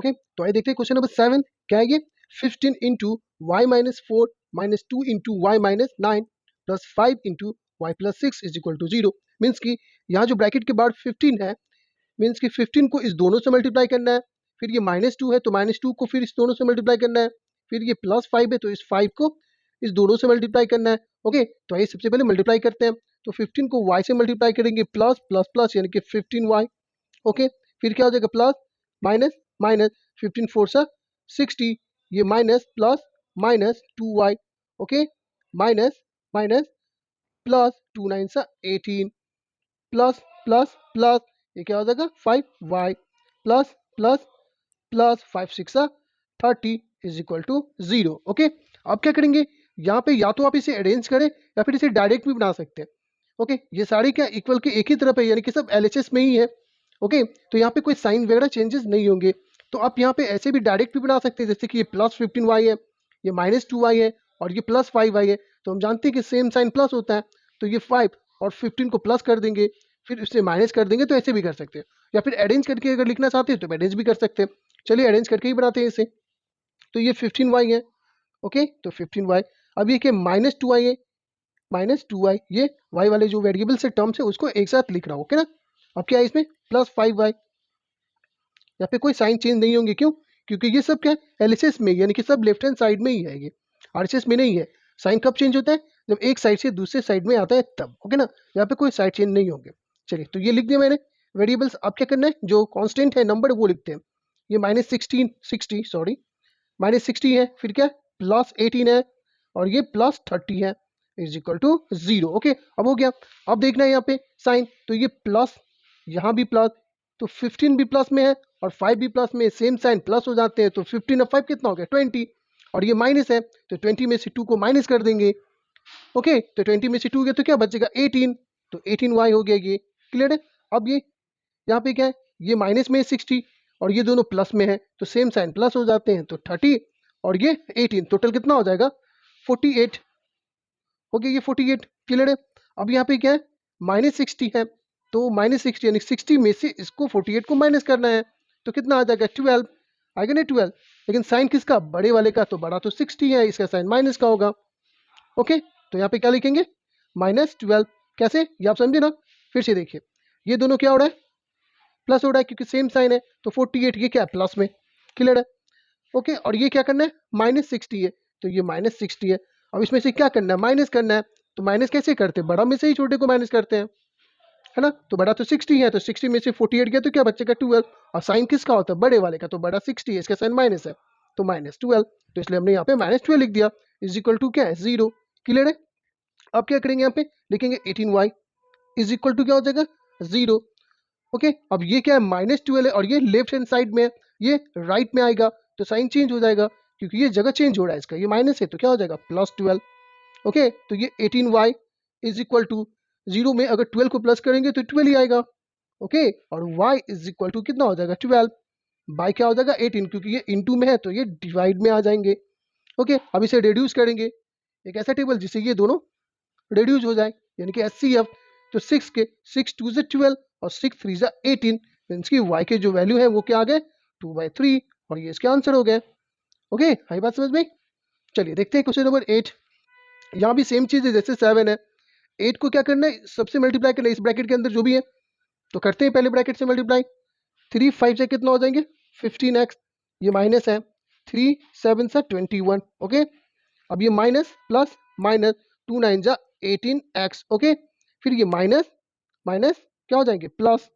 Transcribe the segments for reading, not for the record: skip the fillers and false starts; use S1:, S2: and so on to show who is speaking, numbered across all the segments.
S1: Okay, तो आइए देखते हैं क्वेश्चन नंबर 7 क्या है ये। 15 into y minus 4 minus 2 into y minus 9 plus 5 into y plus 6 is equal to 0। Means कि यहाँ जो ब्रैकेट के बाद 15 है, मीन्स कि 15 को इस दोनों से मल्टीप्लाई करना है, फिर ये -2 है तो -2 को फिर इस दोनों से मल्टीप्लाई करना है, फिर ये +5 है तो इस 5 को इस दोनों से मल्टीप्लाई करना है। ओके, तो आइए सबसे पहले मल्टीप्लाई करते हैं। तो 15 को y से मल्टीप्लाई करेंगे, प्लस प्लस प्लस यानी कि 15y। ओके, फिर क्या हो जाएगा, प्लस माइनस माइनस, 15 4 सा 60, ये minus plus minus 2y। Okay, minus minus plus 2 9 सा 18, प्लस प्लस प्लस, ये क्या हो जाएगा 5y, plus plus plus 5 6 30 is equal to 0। Okay, अब क्या करेंगे, यहाँ पे या तो आप इसे अरेंज करें या फिर इसे डायरेक्ट भी बना सकते हैं। ओके, ये सारे क्या इक्वल के एक ही तरफ है, यानी कि सब LHS में ही है। ओके, तो यहाँ पे कोई साइन वगैरह चेंजेस नहीं होंगे। तो आप यहाँ पे ऐसे भी डायरेक्ट भी बना सकते हैं, जैसे कि ये प्लस 15y है, ये -2y है और ये प्लस 5y है। तो हम जानते हैं कि सेम साइन प्लस होता है, तो ये 5 और 15 को प्लस कर देंगे, फिर उससे माइनस कर देंगे। तो ऐसे भी कर सकते हैं, या फिर अरेंज करके अगर लिखना चाहते हैं तो अरेंज भी कर सकते हैं। चलिए अरेंज करके ही बनाते हैं इसे। तो ये 15y है। ओके, तो 15y। अब ये क्या -2y है, -2y, ये y वाले जो वेरिएबल से टर्म्स है उसको एक साथ लिख रहा हूँ। ओके ना, अब क्या है इसमें +5y, यहाँ पे कोई साइन चेंज नहीं होंगे। क्यों, क्योंकि ये सब क्या है LHS में, यानी कि सब लेफ्ट हैंड साइड में ही है, ये RHS में नहीं है। साइन कब चेंज होता है, जब एक साइड से दूसरे साइड में आता है तब। ओके ना, यहाँ पे कोई साइड चेंज नहीं होंगे। चलिए, तो ये लिख दिया मैंने वेरिएबल्स। अब क्या करना है, जो कांस्टेंट है नंबर वो लिखते हैं। ये -60 है, फिर क्या +18 है और ये +30 है, इज इक्वल टू 0। ओके, अब हो गया। अब देखना है यहाँ पे साइन, तो ये प्लस, यहाँ भी प्लस, तो 15 भी प्लस में है और 5 भी प्लस में, सेम साइन प्लस हो जाते हैं। तो 15 और 5 कितना हो गया 20, और ये माइनस है तो 20 में से 2 को माइनस कर देंगे। ओके, तो 20 में से 2 गया तो क्या बचेगा 18, तो 18y हो गया। ये क्लियर है। अब ये यहाँ पे क्या है, ये माइनस में 60 और ये दोनों प्लस में है, तो सेम साइन प्लस हो जाते हैं। तो 30 और ये 18, टोटल कितना हो जाएगा 48 हो गया, ये 48। क्लियर है। अब यहाँ पे क्या है -60 है, तो -60 यानी 60 में से इसको 48 को माइनस करना है, तो कितना आ जाएगा 12 आएगा ना 12। लेकिन साइन किसका, बड़े वाले का, तो बड़ा तो 60 है, इसका साइन माइनस का होगा। ओके, तो यहाँ पे क्या लिखेंगे -12। कैसे, ये आप समझे ना। फिर से देखिए, ये दोनों क्या हो रहा है, प्लस हो रहा है, क्योंकि सेम साइन है। तो 48 ये क्या है प्लस में। क्लियर है। ओके, और ये क्या करना है -60 है, तो ये -60 है। अब इसमें से क्या करना है, माइनस करना है। तो माइनस कैसे करते हैं, बड़ा में से ही छोटे को माइनस करते हैं, है ना। तो बड़ा तो 60 है, तो 60 में से 48 गया तो क्या बचेगा 12। और साइन किसका होता है, बड़े वाले का, तो बड़ा 60 है, इसका साइन माइनस है, तो -12। तो इसलिए हमने यहाँ पे -12 लिख दिया, इज इक्वल टू क्या है 0। क्लियर है। अब क्या करेंगे, यहाँ पे लिखेंगे 18y इज इक्वल टू क्या हो जाएगा 0। ओके, अब ये क्या है -12 है और ये लेफ्ट हैंड साइड में है, ये राइट में आएगा, तो साइन चेंज हो जाएगा, क्योंकि ये जगह चेंज हो रहा है इसका, ये माइनस है तो क्या हो जाएगा +12। ओके, तो ये 18y इज इक्वल टू 0 में अगर 12 को प्लस करेंगे तो 12 ही आएगा। ओके, और y इज इक्वल टू कितना हो जाएगा 12 बाई क्या हो जाएगा 18, क्योंकि ये इनटू में है तो ये डिवाइड में आ जाएंगे। ओके, अब इसे रिड्यूस करेंगे, एक ऐसा टेबल जिससे ये दोनों रिड्यूस हो जाए, यानी कि HCF। तो 6 के 6 2 से 12 और 6 3 से 18, मीन्स की y के जो वैल्यू है वो क्या आ गए 2/3, और ये इसके आंसर हो गए। ओके, आई बात समझ में। चलिए देखते हैं क्वेश्चन नंबर 8। यहाँ भी सेम चीज़ है जैसे 7 है। 8 को क्या करना है, सबसे मल्टीप्लाई करना है, इस ब्रैकेट के अंदर जो भी है। तो करते हैं पहले ब्रैकेट से मल्टीप्लाई। 3 5 से कितना हो जाएंगे 15x, ये माइनस है, 3 7 से 21। ओके, अब ये माइनस प्लस माइनस, 2 9 जा 18x। ओके, फिर ये माइनस माइनस क्या हो जाएंगे प्लस,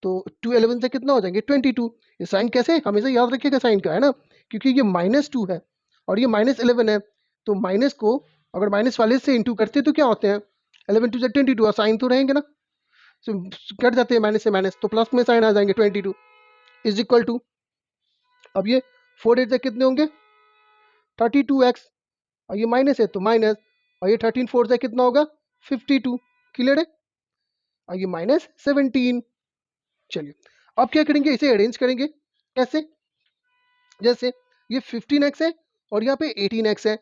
S1: तो 2 11 से कितना हो जाएंगे 22। ये साइन कैसे, हमेशा याद रखिएगा साइन का, है ना, क्योंकि ये -2 है और ये -11 है। तो माइनस को अगर माइनस वाले से इंटू करते तो क्या होते हैं 11 2 से 22, और साइन तो रहेंगे ना, तो कट जाते हैं माइनस से माइनस, तो प्लस में साइन आ जाएंगे 22 इज इक्वल टू। अब ये 4 8 से कितने होंगे 32x, और ये माइनस है तो माइनस, और ये 13 4 से कितना होगा 52। क्लियर है। और ये -17। चलिए, अब क्या करेंगे, इसे अरेंज करेंगे। कैसे, जैसे ये 15x है और यहाँ पे 18x है।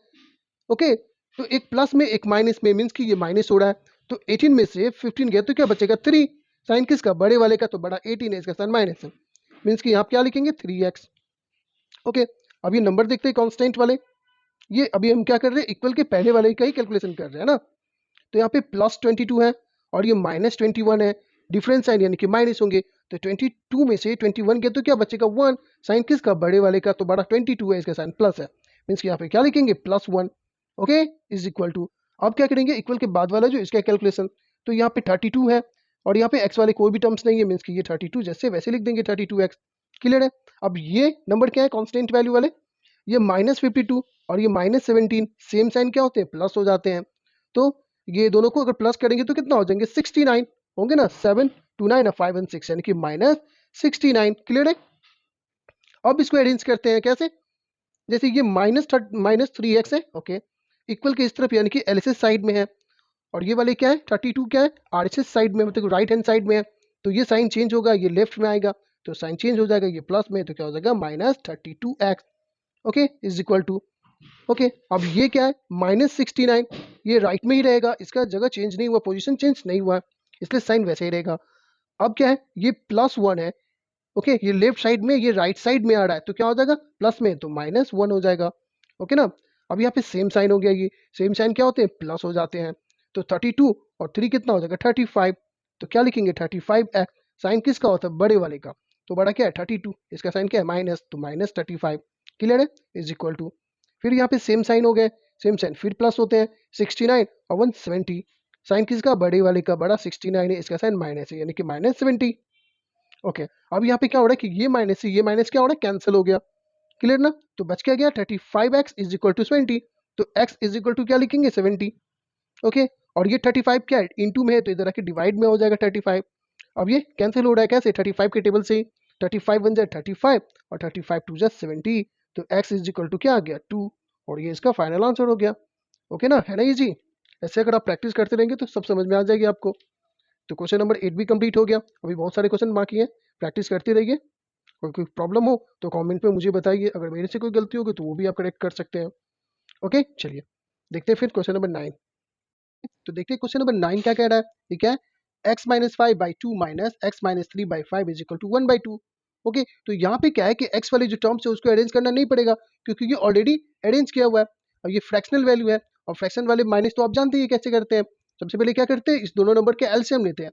S1: ओके, तो एक प्लस में एक माइनस में, मीन्स कि ये माइनस हो रहा है, तो 18 में से 15 गया तो क्या बचेगा 3। साइन किसका, बड़े वाले का, तो बड़ा 18 है, इसका साइन माइनस है, मीन्स कि यहाँ पे क्या लिखेंगे 3x। ओके, अब ये नंबर देखते हैं कांस्टेंट वाले। ये अभी हम क्या कर रहे हैं, इक्वल के पहले वाले का ही कैलकुलेशन कर रहे हैं ना। तो यहाँ पे +22 है और ये -21 है, डिफरेंस साइन यानी कि माइनस होंगे। तो 22 में से 21 के तो क्या बचेगा 1, साइन किसका, बड़े वाले का, तो बड़ा 22 है, इसका साइन प्लस है, मीन्स कि यहाँ पे क्या लिखेंगे +1। ओके, इज इक्वल टू, अब क्या करेंगे इक्वल के बाद वाला जो इसका कैलकुलेशन, तो यहाँ पे 32 है और यहाँ पे x वाले कोई भी टर्म्स नहीं है, मीन्स कि ये 32 जैसे वैसे लिख देंगे 32x। क्लियर है। अब ये नंबर क्या है कांस्टेंट वैल्यू वाले, ये -52 और ये -17, सेम साइन क्या होते हैं, प्लस हो जाते हैं। तो ये दोनों को अगर प्लस करेंगे तो कितना हो जाएंगे 69 होंगे ना, 7 2 9 5 और 6 यानी कि -69। क्लियर है। अब इसको अरेंज करते हैं कैसे, जैसे ये -3x है, ओके, इक्वल के इस तरफ यानी कि एलएचएस साइड में है, और ये वाले क्या है 32 क्या है आरएचएस साइड में, मतलब राइट हैंड साइड में है। तो ये साइन चेंज होगा, ये लेफ्ट में आएगा, तो साइन चेंज हो जाएगा, ये प्लस में, तो क्या हो जाएगा -32x। Okay, is equal to, okay, अब ये क्या है -69, ये राइट में ही रहेगा, इसका जगह चेंज नहीं हुआ, पोजीशन चेंज नहीं हुआ, इसलिए साइन वैसे ही रहेगा। अब क्या है ये +1 है, ओके, ये लेफ्ट साइड में, ये राइट साइड में आ रहा है, तो क्या हो जाएगा प्लस में, तो -1 हो जाएगा। ओके ना। अब यहाँ पे सेम साइन हो गया, ये सेम साइन क्या होते हैं, प्लस हो जाते हैं। तो 32 और 3 कितना हो जाएगा 35, तो क्या लिखेंगे 35x, साइन किसका होता है, बड़े वाले का, तो बड़ा क्या है 32, इसका साइन क्या है माइनस, तो -35। क्लियर है, इज इक्वल टू, फिर यहाँ पे सेम साइन हो गए, सेम साइन फिर प्लस होते हैं, 69 और 170, साइन किसका, बड़े वाले का, बड़ा 69 है, इसका साइन माइनस है, यानी कि -70। ओके, अब यहाँ पे क्या हो रहा है कि ये माइनस से ये माइनस क्या हो रहा है, कैंसिल हो गया। क्लियर ना। तो बच क्या गया 35x इज इक्वल टू 70, तो x इज इक्वल टू क्या लिखेंगे 70। ओके, और ये 35 क्या है इनटू में है, तो इधर आके डिवाइड में हो जाएगा 35। अब ये कैंसिल हो रहा है कैसे, 35 के टेबल से ही, 35 बन जाए 35 और 35 2 जा 70, तो x इज इक्वल टू क्या आ गया 2, और ये इसका फाइनल आंसर हो गया। ओके ना, है ना इजी। ऐसे अगर आप प्रैक्टिस करते रहेंगे तो सब समझ में आ जाएगी आपको। तो क्वेश्चन नंबर 8 भी कंप्लीट हो गया, अभी बहुत सारे क्वेश्चन बाकी हैं, प्रैक्टिस करते रहिए। कोई प्रॉब्लम हो तो कमेंट में मुझे बताइए, अगर मेरे से कोई गलती होगी तो वो भी आप करेक्ट कर सकते हैं। ओके, चलिए देखते हैं फिर क्वेश्चन नंबर 9। तो देखिए क्वेश्चन नंबर 9 क्या कह रहा है, ठीक है, x - 5/2 minus x - 3/5 is equal to 1/2। Okay, तो यहाँ पे क्या है कि x वाले जो टर्म्स है उसको अरेंज करना नहीं पड़ेगा, क्योंकि ये ऑलरेडी अरेंज किया हुआ है, और ये फ्रैक्शनल वैल्यू है, और फ्रैक्शन वाले माइनस तो आप जानते हैं कैसे करते हैं। सबसे पहले क्या करते हैं, इस दोनों नंबर के एलसीएम लेते हैं।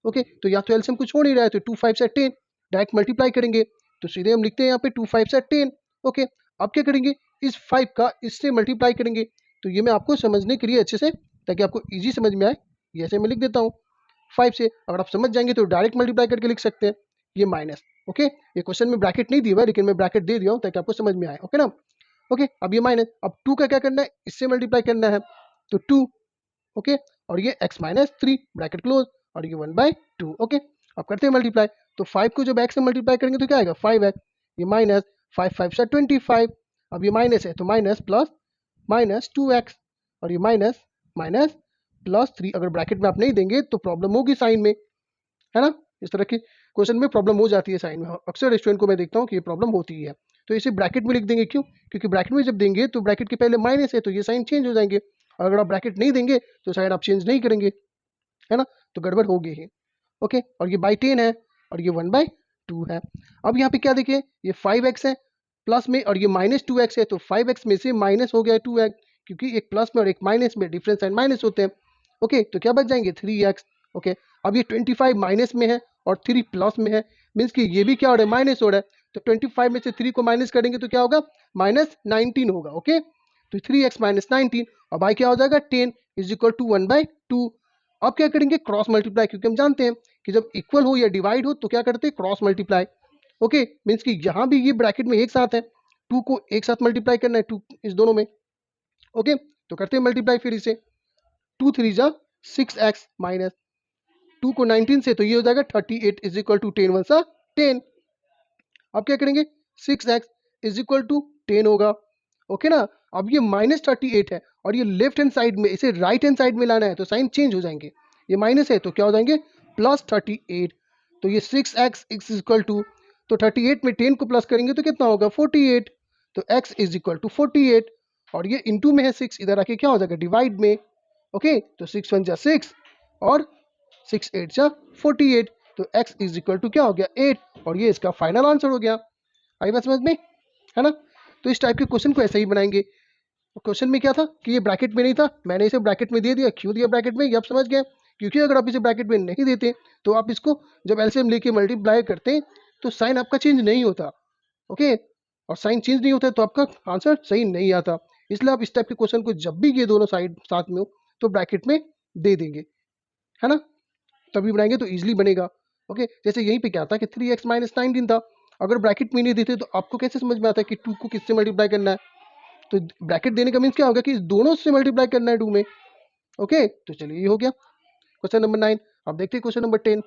S1: ओके, तो या तो एलसीएम कुछ हो नहीं रहा है, तो 2 5 से 10 डायरेक्ट मल्टीप्लाई करेंगे, तो सीधे हम लिखते हैं यहाँ पे 2 5 से 10। ओके, अब क्या करेंगे, इस 5 का इससे मल्टीप्लाई करेंगे। तो ये मैं आपको समझने के लिए अच्छे से, ताकि आपको इजी समझ में आए, ये ऐसे मैं लिख देता हूँ 5 से, अगर आप समझ जाएंगे तो डायरेक्ट मल्टीप्लाई करके लिख सकते हैं, ये माइनस। ओके, ये क्वेश्चन में ब्रैकेट नहीं दिया हुआ है, लेकिन मैं ब्रैकेट दे दिया हूँ ताकि आपको समझ में आए। ओके ना। ओके, अब ये माइनस, अब 2 का क्या करना है, इससे मल्टीप्लाई करना है, तो 2। ओके, और ये x - 3 ब्रैकेट क्लोज, और ये 1/2। ओके, अब करते हैं मल्टीप्लाई, तो 5 को जब x से मल्टीप्लाई करेंगे तो क्या आएगा 5x, ये माइनस 5 5 से 25, अब ये माइनस है तो माइनस प्लस -2x, और ये माइनस माइनस +3। अगर ब्रैकेट में आप नहीं देंगे तो प्रॉब्लम होगी साइन में, है ना। इस तरह के क्वेश्चन में प्रॉब्लम हो जाती है साइन में, अक्सर स्टूडेंट को मैं देखता हूँ कि ये प्रॉब्लम होती है। तो इसे ब्रैकेट में लिख देंगे, क्यों, क्योंकि ब्रैकेट में जब देंगे तो ब्रैकेट के पहले माइनस है, तो ये साइन चेंज हो जाएंगे, और अगर आप ब्रैकेट नहीं देंगे तो साइन आप चेंज नहीं करेंगे, है ना, तो गड़बड़ होगी ही। ओके, और ये /10 है, और ये 1/2 है। अब यहाँ पे क्या देखिए, ये 5x है प्लस में, और ये -2x है, तो 5x में से माइनस हो गया 2x, क्योंकि एक प्लस में और एक माइनस में डिफरेंस साइन माइनस होते हैं। ओके, तो क्या बच जाएंगे 3x। ओके, अब ये 25 माइनस में है और 3 प्लस में है, मीन्स कि ये भी क्या हो रहा है, माइनस हो रहा है, तो 25 में से 3 को माइनस करेंगे तो क्या होगा -19 होगा। ओके, तो 3x - 19, और बाई क्या हो जाएगा 10 इज इक्वल टू 1/2। अब क्या करेंगे, क्रॉस मल्टीप्लाई, क्योंकि हम जानते हैं कि जब इक्वल हो या डिवाइड हो तो क्या करते हैं, क्रॉस मल्टीप्लाई। ओके, मीन्स कि यहाँ भी ये ब्रैकेट में एक साथ है, 2 को एक साथ मल्टीप्लाई करना है, 2 इस दोनों में। ओके, तो करते हैं मल्टीप्लाई फिर इसे, 2 3 जा 6x माइनस 2 को 19 से, तो ये हो जाएगा 38 इज इक्वल टू 10 1 सा 10। अब क्या करेंगे 6x इज इक्वल टू 10 होगा। ओके ना, अब ये -38 है, और ये लेफ्ट हैंड साइड में, इसे राइट हैंड साइड में लाना है, तो साइन चेंज हो जाएंगे, ये माइनस है तो क्या हो जाएंगे +38, तो ये 6x इज इक्वल टू, तो 38 में 10 को प्लस करेंगे तो कितना होगा 48, तो x इज इक्वल टू 48, और ये इनटू में है 6, इधर आके क्या हो जाएगा डिवाइड में। ओके, तो 6 1 जा 6 और 6 8 जा 48, तो x इज इक्वल टू क्या हो गया 8 और ये इसका फाइनल आंसर हो गया। आई बात समझ में, है ना। तो इस टाइप के क्वेश्चन को ऐसे ही बनाएंगे। क्वेश्चन में क्या था कि ये ब्रैकेट में नहीं था, मैंने इसे ब्रैकेट में दे दिया। क्यों दिया ब्रैकेट में, ये आप समझ गए। क्योंकि अगर आप इसे ब्रैकेट में नहीं देते तो आप इसको जब एलसीएम लेके मल्टीप्लाई करते तो साइन आपका चेंज नहीं होता। ओके, और साइन चेंज नहीं होता तो आपका आंसर सही नहीं आता। इसलिए आप इस टाइप के क्वेश्चन को जब भी ये दोनों साइड साथ में हो तो ब्रैकेट में दे देंगे, है ना, तभी बनाएंगे तो इजीली बनेगा। ओके, जैसे यहीं पे क्या था कि 3x माइनस 19 था, अगर ब्रैकेट में नहीं देते तो आपको कैसे समझ में आता है कि 2 को किससे मल्टीप्लाई करना है। तो ब्रैकेट देने का मीन्स क्या होगा कि इस दोनों से मल्टीप्लाई करना है 2 में। ओके, तो चलिए ये हो गया क्वेश्चन नंबर 9। अब देखते हैं क्वेश्चन नंबर 10।